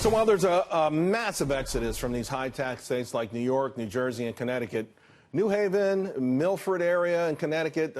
So while there's a massive exodus from these high-tax states like New York, New Jersey, and Connecticut, New Haven, Milford area in Connecticut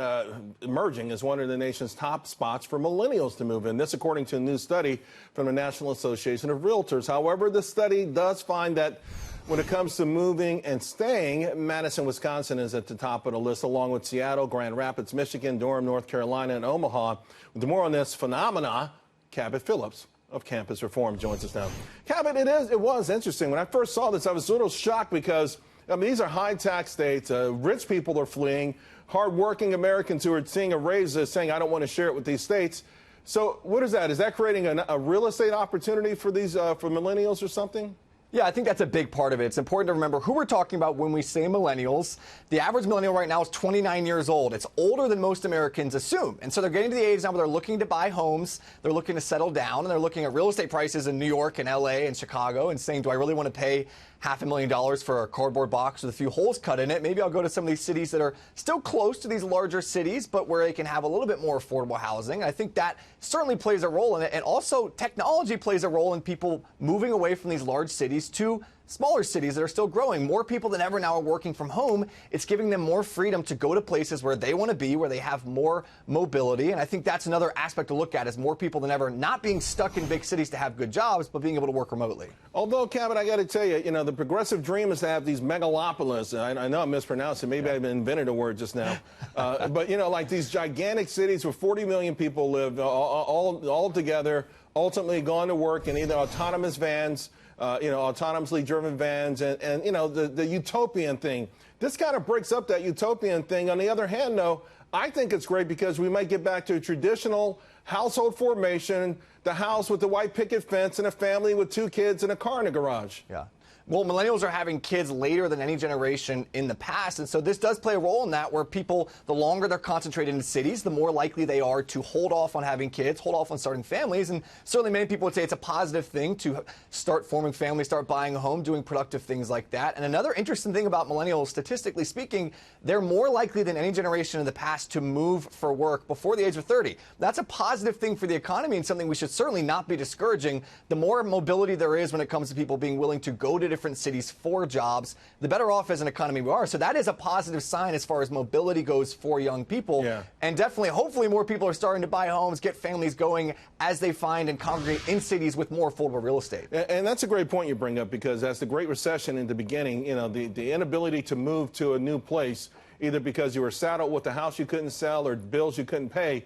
emerging as one of the nation's top spots for millennials to move in. This according to a new study from the National Association of Realtors. However, the study does find that when it comes to moving and staying, Madison, Wisconsin is at the top of the list, along with Seattle, Grand Rapids, Michigan, Durham, North Carolina, and Omaha. With more on this phenomena, Cabot Phillips of Campus Reform joins us now. Cabot, it was interesting. When I first saw this, I was a little shocked because, I mean, these are high-tax states. Rich people are fleeing. Hard-working Americans who are seeing a raise are saying, I don't want to share it with these states. So what is that? Is that creating a real estate opportunity for these for millennials or something? Yeah, I think that's a big part of it. It's important to remember who we're talking about when we say millennials. The average millennial right now is 29 years old. It's older than most Americans assume. And so they're getting to the age now where they're looking to buy homes, they're looking to settle down, and they're looking at real estate prices in New York and LA and Chicago and saying, do I really want to pay $500,000 for a cardboard box with a few holes cut in it? Maybe I'll go to some of these cities that are still close to these larger cities, but where they can have a little bit more affordable housing. I think that certainly plays a role in it. And also technology plays a role in people moving away from these large cities to smaller cities that are still growing. More people than ever now are working from home. It's giving them more freedom to go to places where they want to be, where they have more mobility. And I think that's another aspect to look at, is more people than ever not being stuck in big cities to have good jobs, but being able to work remotely. Although, Cabot, I got to tell you, the progressive dream is to have these megalopolis. I know I'm mispronouncing. Maybe I've invented a word just now. But, like these gigantic cities where 40 million people live all together, ultimately going to work in either autonomous vans, autonomously driven vans, and the utopian thing. This kind of breaks up that utopian thing. On the other hand, though, I think it's great because we might get back to a traditional household formation, the house with the white picket fence and a family with 2 kids and a car in the garage. Yeah. Well, millennials are having kids later than any generation in the past, and so this does play a role in that, where people, the longer they're concentrated in cities, the more likely they are to hold off on having kids, hold off on starting families, and certainly many people would say it's a positive thing to start forming families, start buying a home, doing productive things like that. And another interesting thing about millennials, statistically speaking, they're more likely than any generation in the past to move for work before the age of 30. That's a positive thing for the economy and something we should certainly not be discouraging. The more mobility there is when it comes to people being willing to go to different cities for jobs, the better off as an economy we are. So that is a positive sign as far as mobility goes for young people. Yeah. And definitely, hopefully, more people are starting to buy homes, get families going as they find and congregate in cities with more affordable real estate. And that's a great point you bring up, because as the Great Recession in the beginning, the inability to move to a new place, either because you were saddled with a house you couldn't sell or bills you couldn't pay,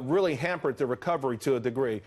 really hampered the recovery to a degree.